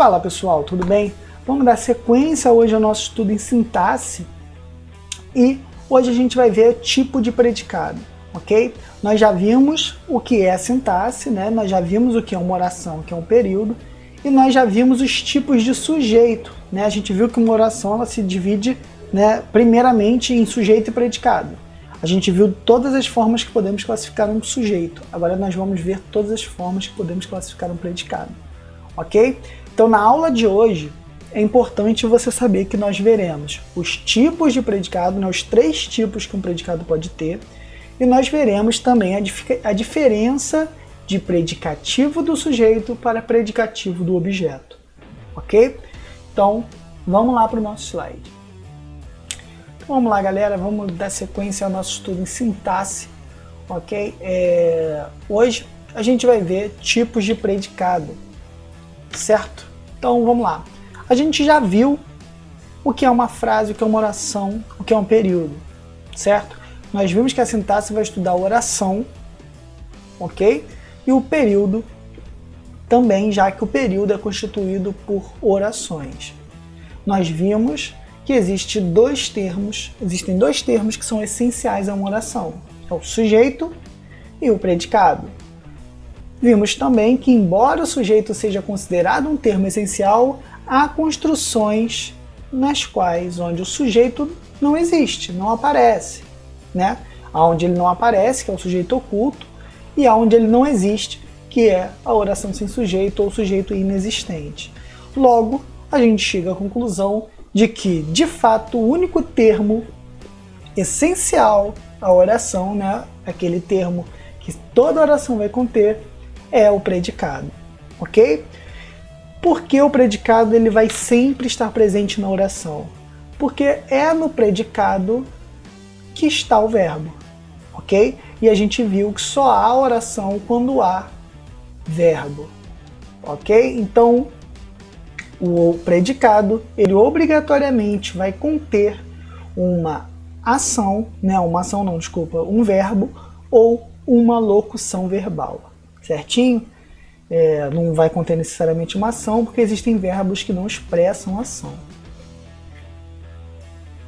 Fala pessoal, tudo bem? Vamos dar sequência hoje ao nosso estudo em sintaxe e hoje a gente vai ver tipo de predicado, ok? Nós já vimos o que é a sintaxe, né? Nós já vimos o que é uma oração, o que é um período, e nós já vimos os tipos de sujeito, né? A gente viu que uma oração ela se divide, né, primeiramente em sujeito e predicado. A gente viu todas as formas que podemos classificar um sujeito. Agora nós vamos ver todas as formas que podemos classificar um predicado, ok? Então na aula de hoje é importante você saber que nós veremos os tipos de predicado, né, os 3 tipos que um predicado pode ter, e nós veremos também a diferença de predicativo do sujeito para predicativo do objeto, ok? Então vamos lá para o nosso slide. Vamos lá, galera, vamos dar sequência ao nosso estudo em sintaxe, ok? Hoje a gente vai ver tipos de predicado, certo? Então vamos lá. A gente já viu o que é uma frase, o que é uma oração, o que é um período, certo? Nós vimos que a sintaxe vai estudar a oração, ok? E o período também, já que o período é constituído por orações. Nós vimos que existem dois termos que são essenciais a uma oração, é o sujeito e o predicado. Vimos também que, embora o sujeito seja considerado um termo essencial, há construções nas quais onde o sujeito não existe, não aparece, né? Onde ele não aparece, que é o sujeito oculto, e onde ele não existe, que é a oração sem sujeito ou sujeito inexistente. Logo, a gente chega à conclusão de que, de fato, o único termo essencial à oração, né, aquele termo que toda oração vai conter, é o predicado, ok? Porque o predicado ele vai sempre estar presente na oração? Porque é no predicado que está o verbo, ok? E a gente viu que só há oração quando há verbo, ok? Então, o predicado, ele obrigatoriamente vai conter uma ação, né, um verbo ou uma locução verbal, certinho? Não vai conter necessariamente uma ação, porque existem verbos que não expressam ação.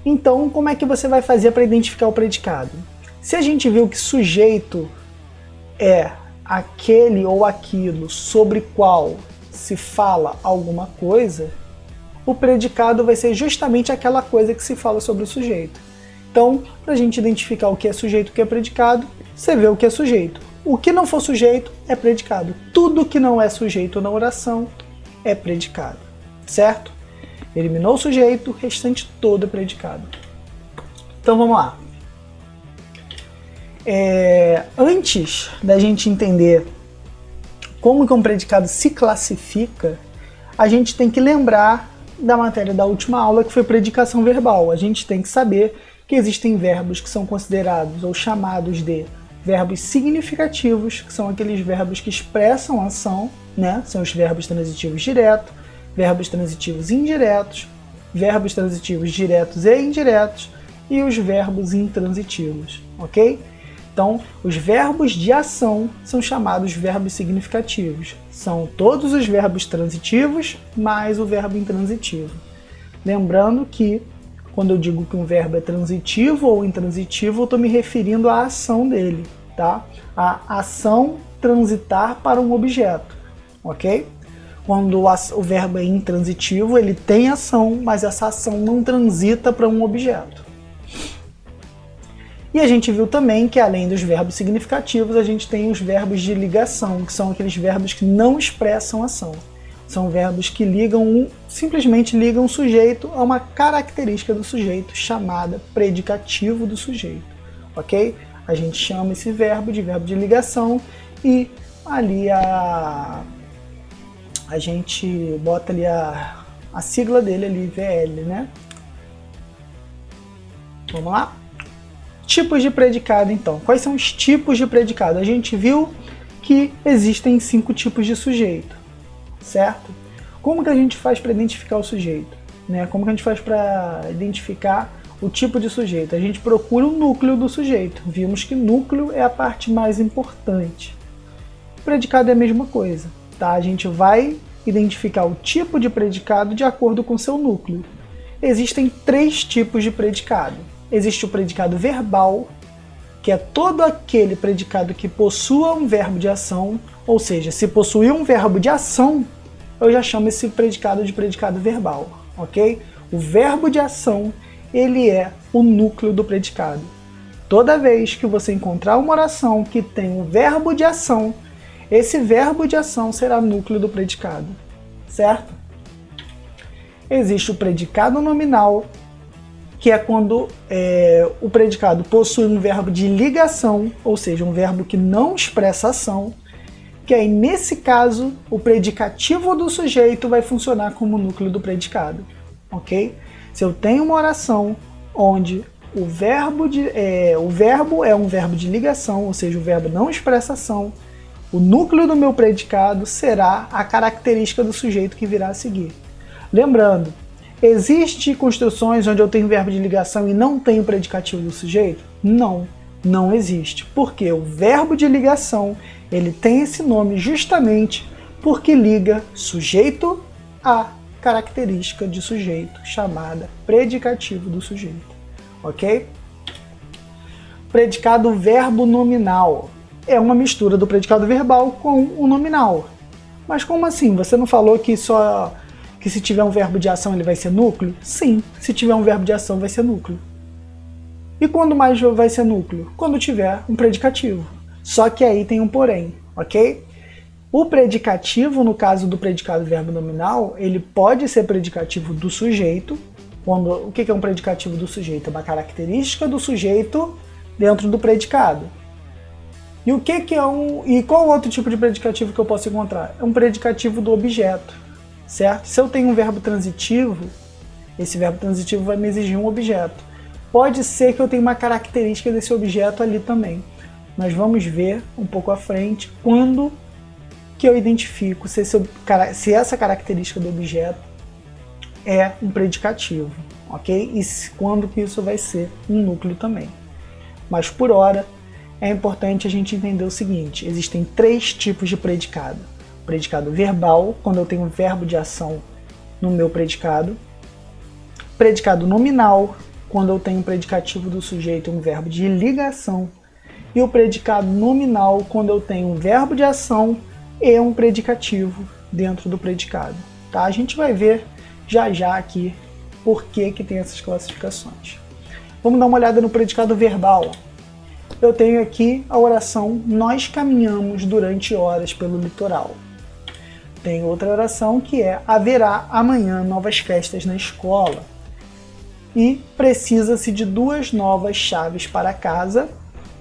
Então, como é que você vai fazer para identificar o predicado? Se a gente viu que sujeito é aquele ou aquilo sobre qual se fala alguma coisa, o predicado vai ser justamente aquela coisa que se fala sobre o sujeito. Então, para a gente identificar o que é sujeito e o que é predicado, você vê o que é sujeito. O que não for sujeito é predicado. Tudo que não é sujeito na oração é predicado, certo? Eliminou o sujeito, o restante todo é predicado. Então vamos lá. Antes da gente entender como que um predicado se classifica, a gente tem que lembrar da matéria da última aula, que foi predicação verbal. A gente tem que saber que existem verbos que são considerados ou chamados de verbos significativos, que são aqueles verbos que expressam ação, né? São os verbos transitivos diretos, verbos transitivos indiretos, verbos transitivos diretos e indiretos e os verbos intransitivos, ok? Então, os verbos de ação são chamados verbos significativos. São todos os verbos transitivos mais o verbo intransitivo. Lembrando que, quando eu digo que um verbo é transitivo ou intransitivo, eu estou me referindo à ação dele, tá? A ação transitar para um objeto, ok? Quando o verbo é intransitivo, ele tem ação, mas essa ação não transita para um objeto. E a gente viu também que, além dos verbos significativos, a gente tem os verbos de ligação, que são aqueles verbos que não expressam ação. São verbos que simplesmente ligam o sujeito a uma característica do sujeito chamada predicativo do sujeito, ok? A gente chama esse verbo de ligação e ali a gente bota ali a sigla dele ali, VL, né? Vamos lá? Tipos de predicado, então. Quais são os tipos de predicado? A gente viu que existem 5 tipos de sujeito, certo? Como que a gente faz para identificar o sujeito, né? Como que a gente faz para identificar o tipo de sujeito? A gente procura o núcleo do sujeito. Vimos que núcleo é a parte mais importante. O predicado é a mesma coisa, tá? A gente vai identificar o tipo de predicado de acordo com seu núcleo. Existem 3 tipos de predicado. Existe o predicado verbal, que é todo aquele predicado que possua um verbo de ação, ou seja, se possuir um verbo de ação, eu já chamo esse predicado de predicado verbal, ok? O verbo de ação, ele é o núcleo do predicado. Toda vez que você encontrar uma oração que tem um verbo de ação, esse verbo de ação será núcleo do predicado, certo? Existe o predicado nominal, que é quando o predicado possui um verbo de ligação, ou seja, um verbo que não expressa ação, que aí nesse caso o predicativo do sujeito vai funcionar como núcleo do predicado, ok? Se eu tenho uma oração onde o verbo é um verbo de ligação, ou seja, o verbo não expressa ação, o núcleo do meu predicado será a característica do sujeito que virá a seguir. Lembrando, existem construções onde eu tenho verbo de ligação e não tenho predicativo do sujeito? Não, não existe. Porque o verbo de ligação, ele tem esse nome justamente porque liga sujeito a característica de sujeito, chamada predicativo do sujeito. Ok? Predicado verbo nominal é uma mistura do predicado verbal com o nominal. Mas como assim? Você não falou que se tiver um verbo de ação ele vai ser núcleo? Sim, se tiver um verbo de ação vai ser núcleo. E quando mais vai ser núcleo? Quando tiver um predicativo. Só que aí tem um porém, ok? O predicativo, no caso do predicado verbo nominal, ele pode ser predicativo do sujeito. O que é um predicativo do sujeito? É uma característica do sujeito dentro do predicado. E qual outro tipo de predicativo que eu posso encontrar? É um predicativo do objeto, certo? Se eu tenho um verbo transitivo, esse verbo transitivo vai me exigir um objeto. Pode ser que eu tenha uma característica desse objeto ali também. Nós vamos ver um pouco à frente quando que eu identifico se essa característica do objeto é um predicativo, ok? E quando que isso vai ser um núcleo também. Mas por hora é importante a gente entender o seguinte: existem 3 tipos de predicado. Predicado verbal, quando eu tenho um verbo de ação no meu predicado. Predicado nominal, quando eu tenho um predicativo do sujeito e um verbo de ligação. E o predicado nominal, quando eu tenho um verbo de ação e um predicativo dentro do predicado. Tá? A gente vai ver já aqui por que tem essas classificações. Vamos dar uma olhada no predicado verbal. Eu tenho aqui a oração "Nós caminhamos durante horas pelo litoral". Tem outra oração que é "Haverá amanhã novas festas na escola". E precisa-se de 2 novas chaves para casa.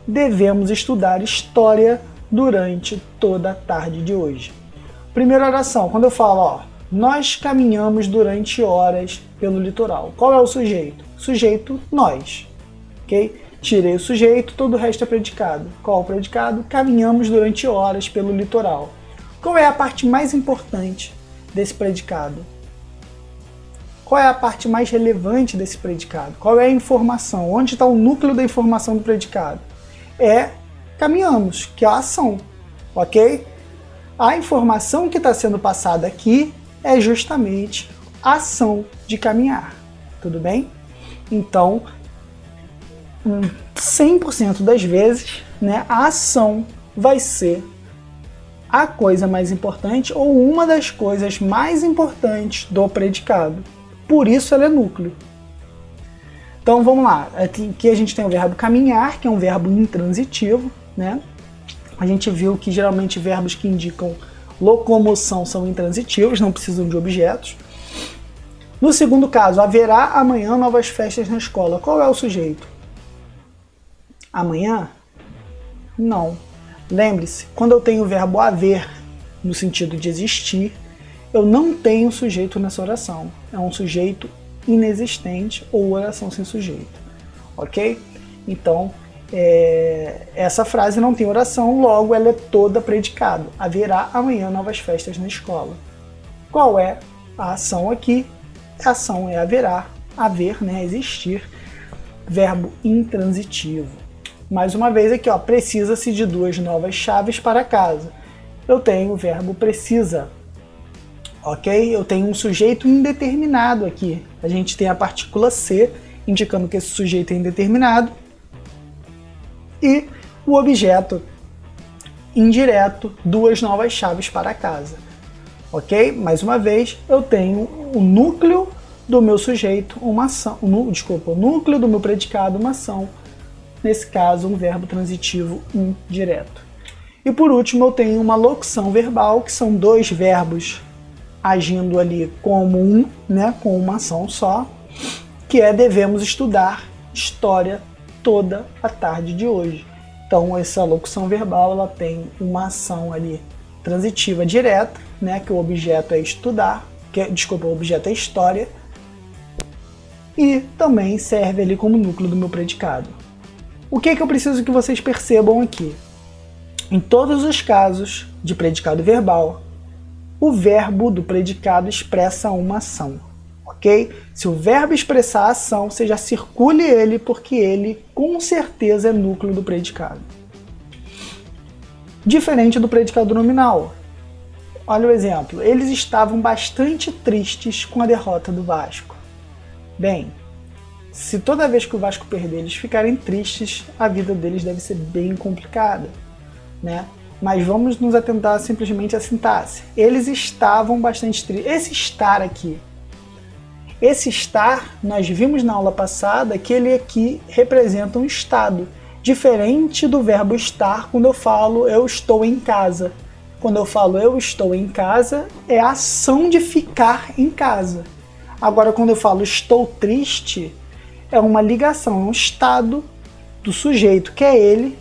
Devemos estudar história durante toda a tarde de hoje. Primeira oração, quando eu falo, nós caminhamos durante horas pelo litoral. Qual é o sujeito? Sujeito, nós. Ok? Tirei o sujeito, todo o resto é predicado. Qual é o predicado? Caminhamos durante horas pelo litoral. Qual é a parte mais importante desse predicado? Qual é a parte mais relevante desse predicado? Qual é a informação? Onde está o núcleo da informação do predicado? É caminhamos, que é a ação, ok? A informação que está sendo passada aqui é justamente a ação de caminhar, tudo bem? Então, 100% das vezes, né, a ação vai ser a coisa mais importante ou uma das coisas mais importantes do predicado. Por isso ela é núcleo. Então vamos lá, aqui a gente tem o verbo caminhar, que é um verbo intransitivo, né? A gente viu que geralmente verbos que indicam locomoção são intransitivos, não precisam de objetos. No segundo caso, haverá amanhã novas festas na escola. Qual é o sujeito? Amanhã? Não. Lembre-se, quando eu tenho o verbo haver, no sentido de existir, eu não tenho sujeito nessa oração. É um sujeito inexistente ou oração sem sujeito. Ok? Então, essa frase não tem oração, logo ela é toda predicado. Haverá amanhã novas festas na escola. Qual é a ação aqui? A ação é haverá, haver, né, existir, verbo intransitivo. Mais uma vez aqui, precisa-se de 2 novas chaves para casa. Eu tenho o verbo precisa. ok? Eu tenho um sujeito indeterminado aqui. A gente tem a partícula C, indicando que esse sujeito é indeterminado, e o objeto indireto, 2 novas chaves para casa, ok? Mais uma vez, eu tenho o núcleo do meu sujeito, uma ação, o núcleo do meu predicado, uma ação, nesse caso um verbo transitivo indireto. E por último, eu tenho uma locução verbal, que são 2 verbos agindo ali como um, né, com uma ação só, que é devemos estudar história toda a tarde de hoje. Então essa locução verbal, ela tem uma ação ali transitiva direta, né, que o objeto é estudar, o objeto é história, e também serve ali como núcleo do meu predicado. O que é que eu preciso que vocês percebam aqui? Em todos os casos de predicado verbal, o verbo do predicado expressa uma ação, ok? Se o verbo expressar a ação, você já circule ele, porque ele com certeza é núcleo do predicado. Diferente do predicado nominal. Olha o exemplo. Eles estavam bastante tristes com a derrota do Vasco. Bem, se toda vez que o Vasco perder eles ficarem tristes, a vida deles deve ser bem complicada, né? Mas vamos nos atentar simplesmente à sintaxe. Eles estavam bastante tristes. Esse estar aqui, nós vimos na aula passada que ele aqui representa um estado, diferente do verbo estar quando eu falo eu estou em casa. Quando eu falo eu estou em casa, é a ação de ficar em casa. Agora, quando eu falo estou triste, é uma ligação, é um estado do sujeito, que é ele,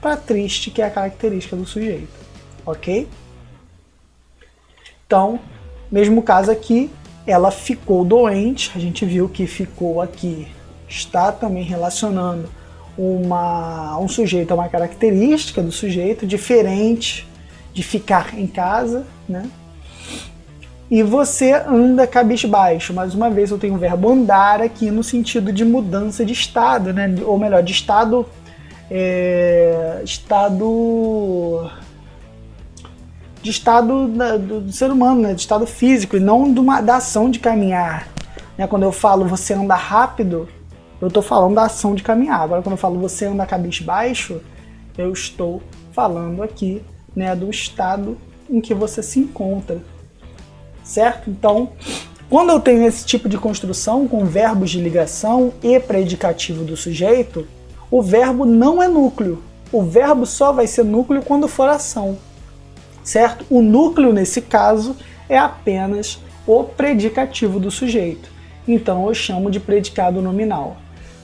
para triste, que é a característica do sujeito, ok? Então, mesmo caso aqui, ela ficou doente, a gente viu que ficou aqui, está também relacionando um sujeito a uma característica do sujeito, diferente de ficar em casa, né? E você anda cabisbaixo. Mais uma vez eu tenho o verbo andar aqui no sentido de mudança de estado, né? Ou melhor, de estado do ser humano, né? De estado físico, e não da ação de caminhar, né? Quando eu falo você anda rápido, eu estou falando da ação de caminhar. Agora, quando eu falo você anda cabisbaixo, eu estou falando aqui, né, do estado em que você se encontra, certo? Então, quando eu tenho esse tipo de construção com verbos de ligação e predicativo do sujeito, o verbo não é núcleo. O verbo só vai ser núcleo quando for ação, certo? O núcleo, nesse caso, é apenas o predicativo do sujeito. Então, eu chamo de predicado nominal.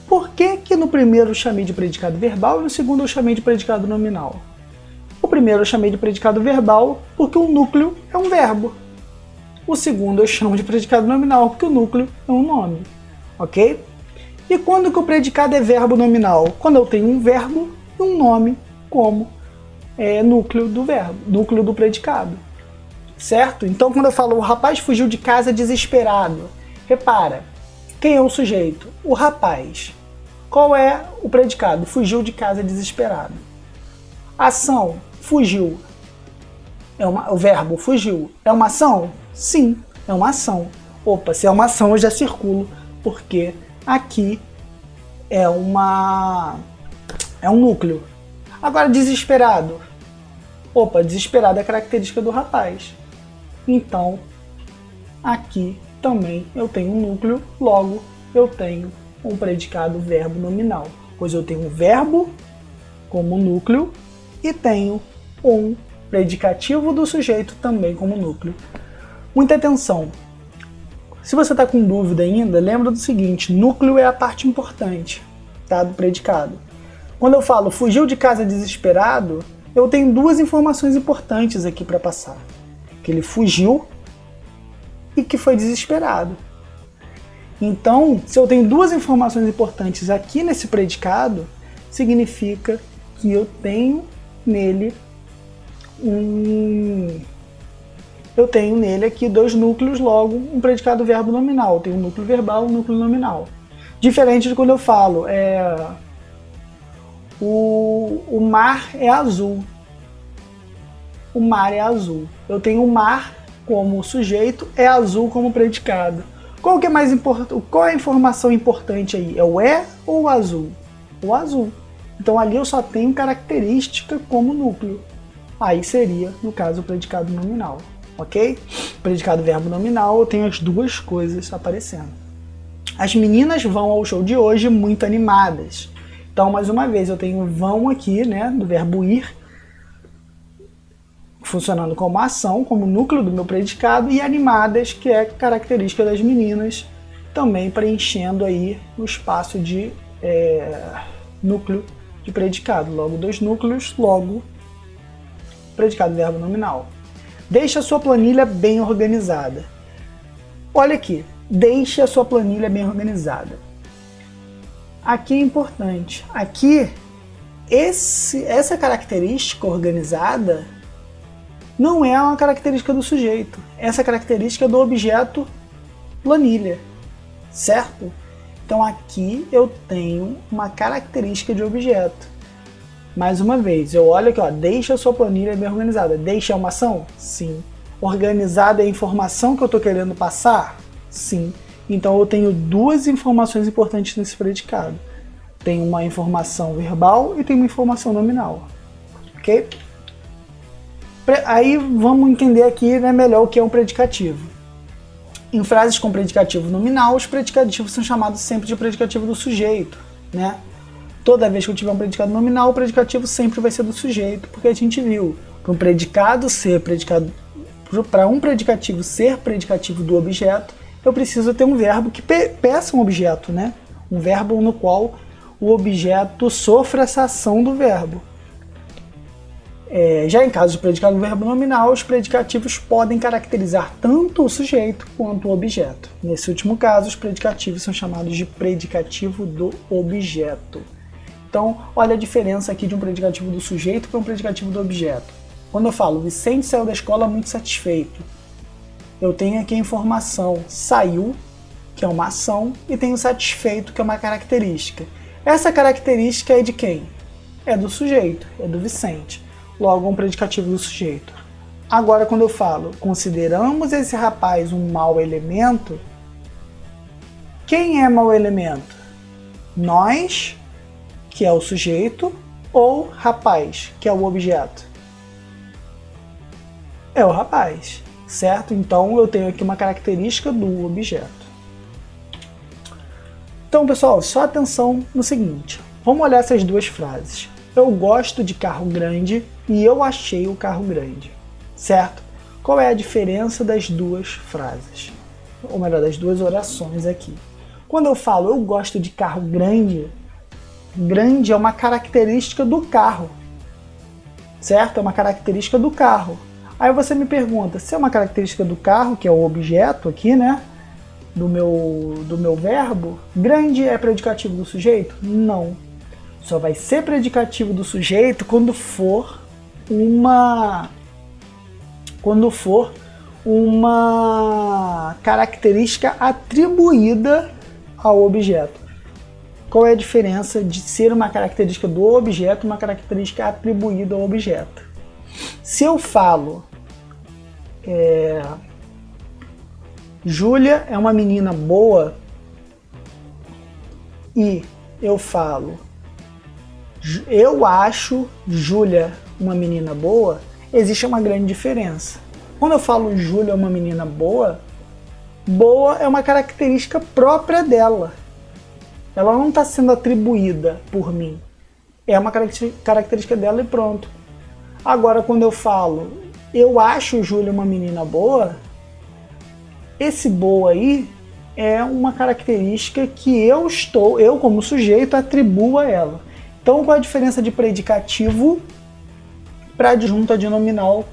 Por que que no primeiro eu chamei de predicado verbal e no segundo eu chamei de predicado nominal? O primeiro eu chamei de predicado verbal porque o núcleo é um verbo. O segundo eu chamo de predicado nominal porque o núcleo é um nome, ok? E quando que o predicado é verbo nominal? Quando eu tenho um verbo e um nome como núcleo do verbo, núcleo do predicado, certo? Então quando eu falo o rapaz fugiu de casa desesperado, repara, quem é o sujeito? O rapaz. Qual é o predicado? Fugiu de casa desesperado. Ação, fugiu. O verbo fugiu. É uma ação? Sim, é uma ação. Opa, se é uma ação eu já circulo, porque aqui é um núcleo. Agora, desesperado. Opa, desesperado é característica do rapaz. Então, aqui também eu tenho um núcleo, logo eu tenho um predicado verbo nominal, pois eu tenho um verbo como núcleo e tenho um predicativo do sujeito também como núcleo. Muita atenção! Se você está com dúvida ainda, lembra do seguinte, núcleo é a parte importante, tá, do predicado. Quando eu falo fugiu de casa desesperado, eu tenho 2 informações importantes aqui para passar. Que ele fugiu e que foi desesperado. Então, se eu tenho 2 informações importantes aqui nesse predicado, significa que eu tenho nele aqui 2 núcleos, logo um predicado verbo nominal. Eu tenho um núcleo verbal e um núcleo nominal. Diferente de quando eu falo o mar é azul. O mar é azul. Eu tenho o mar como sujeito, é azul como predicado. Qual que é mais importante? Qual é a informação importante aí? É o é ou o azul? O azul. Então ali eu só tenho característica como núcleo. Aí seria, no caso, o predicado nominal, ok? Predicado verbo nominal, eu tenho as duas coisas aparecendo. As meninas vão ao show de hoje muito animadas. Então, mais uma vez, eu tenho vão aqui, né, do verbo ir, funcionando como ação, como núcleo do meu predicado, e animadas, que é característica das meninas, também preenchendo aí o espaço de núcleo de predicado. Logo, dois núcleos, logo, predicado verbo nominal. Deixe a sua planilha bem organizada. Olha aqui, deixe a sua planilha bem organizada. Aqui é importante. Aqui, essa característica organizada não é uma característica do sujeito. Essa característica é do objeto planilha, certo? Então aqui eu tenho uma característica de objeto. Mais uma vez, eu olho aqui, ó, deixa a sua planilha bem organizada. Deixa é uma ação? Sim. Organizada é a informação que eu estou querendo passar? Sim. Então eu tenho duas informações importantes nesse predicado. Tem uma informação verbal e tem uma informação nominal. Ok? Aí vamos entender aqui, né, melhor o que é um predicativo. Em frases com predicativo nominal, os predicativos são chamados sempre de predicativo do sujeito, né? Toda vez que eu tiver um predicado nominal, o predicativo sempre vai ser do sujeito, porque a gente viu para um predicado ser predicado, para um predicativo ser predicativo do objeto, eu preciso ter um verbo que peça um objeto, né? Um verbo no qual o objeto sofra essa ação do verbo. Já em caso de predicado do verbo nominal, os predicativos podem caracterizar tanto o sujeito quanto o objeto. Nesse último caso, os predicativos são chamados de predicativo do objeto. Então, olha a diferença aqui de um predicativo do sujeito para um predicativo do objeto. Quando eu falo Vicente saiu da escola muito satisfeito, eu tenho aqui a informação saiu, que é uma ação, e tenho satisfeito, que é uma característica. Essa característica é de quem? É do sujeito, é do Vicente. Logo, um predicativo do sujeito. Agora, quando eu falo, consideramos esse rapaz um mau elemento, quem é mau elemento? Nós, que é o sujeito, ou rapaz, que é o objeto? É o rapaz, certo? Então, eu tenho aqui uma característica do objeto. Então, pessoal, só atenção no seguinte. Vamos olhar essas duas frases. Eu gosto de carro grande e eu achei o carro grande, certo? Qual é a diferença das duas frases? Ou melhor, das duas orações aqui. Quando eu falo eu gosto de carro grande, grande é uma característica do carro, certo? É uma característica do carro. Aí você me pergunta, se é uma característica do carro, que é o objeto aqui, né? Do meu verbo, grande é predicativo do sujeito? Não. Só vai ser predicativo do sujeito quando for uma característica atribuída ao objeto. Qual é a diferença de ser uma característica do objeto e uma característica atribuída ao objeto? Se eu falo Júlia é uma menina boa e eu falo eu acho Júlia uma menina boa, existe uma grande diferença. Quando eu falo Júlia é uma menina boa, boa é uma característica própria dela. Ela não está sendo atribuída por mim. É uma característica dela e pronto. Agora, quando eu falo eu acho Júlia uma menina boa, esse boa aí é uma característica que eu como sujeito, atribuo a ela. Então, qual a diferença de predicativo para adjunta de nominal,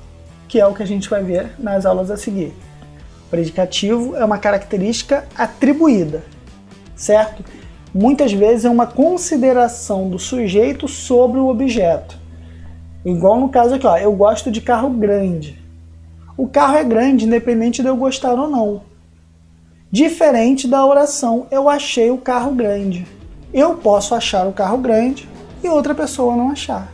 que é o que a gente vai ver nas aulas a seguir? Predicativo é uma característica atribuída, certo? Muitas vezes é uma consideração do sujeito sobre o objeto. Igual no caso aqui, ó, eu gosto de carro grande. O carro é grande, independente de eu gostar ou não. Diferente da oração, eu achei o carro grande. Eu posso achar o carro grande e outra pessoa não achar.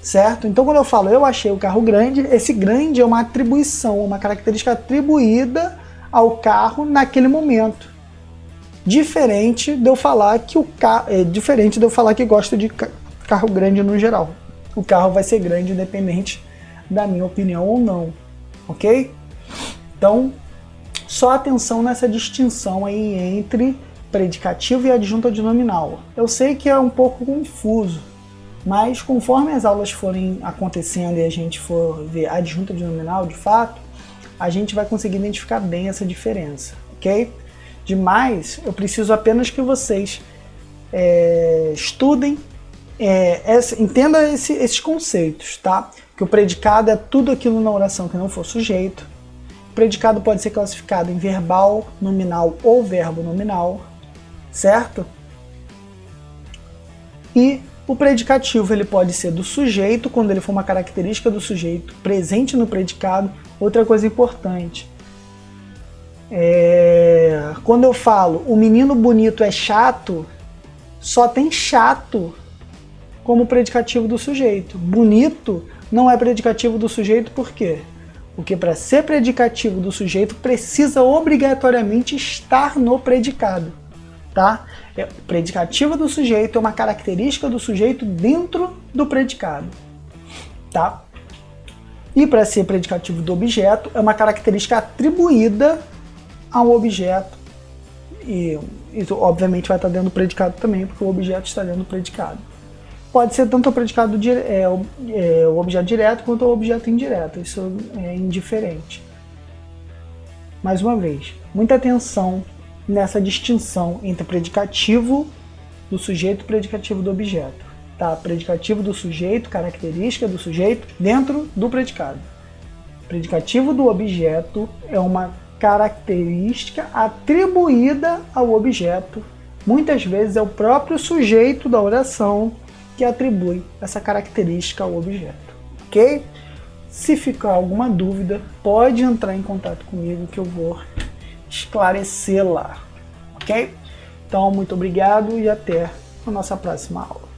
certo? Então quando eu falo eu achei o carro grande, esse grande é uma atribuição, uma característica atribuída ao carro naquele momento. Diferente de eu falar que gosto de carro grande no geral. O carro vai ser grande independente da minha opinião ou não, ok? Então, só atenção nessa distinção aí entre predicativo e adjunto adnominal. Eu sei que é um pouco confuso, mas conforme as aulas forem acontecendo e a gente for ver adjunto adnominal de fato, a gente vai conseguir identificar bem essa diferença, ok? Demais, eu preciso apenas que vocês estudem, entenda esses conceitos, tá? Que o predicado é tudo aquilo na oração que não for sujeito. O predicado pode ser classificado em verbal, nominal ou verbo nominal, certo? E o predicativo ele pode ser do sujeito, quando ele for uma característica do sujeito presente no predicado. Outra coisa importante, quando eu falo o menino bonito é chato, só tem chato como predicativo do sujeito. Bonito não é predicativo do sujeito, por quê? Porque para ser predicativo do sujeito precisa obrigatoriamente estar no predicado, tá? O predicativo do sujeito é uma característica do sujeito dentro do predicado, tá? E para ser predicativo do objeto é uma característica atribuída ao objeto, e isso obviamente vai estar dentro do predicado também, porque o objeto está dentro do predicado. Pode ser tanto o predicado o objeto direto quanto o objeto indireto, isso é indiferente. Mais uma vez, muita atenção nessa distinção entre predicativo do sujeito e predicativo do objeto. Tá? Predicativo do sujeito, característica do sujeito dentro do predicado. Predicativo do objeto é uma característica atribuída ao objeto. Muitas vezes é o próprio sujeito da oração que atribui essa característica ao objeto, ok? Se ficar alguma dúvida, pode entrar em contato comigo que eu vou esclarecer lá, ok? Então, muito obrigado e até a nossa próxima aula.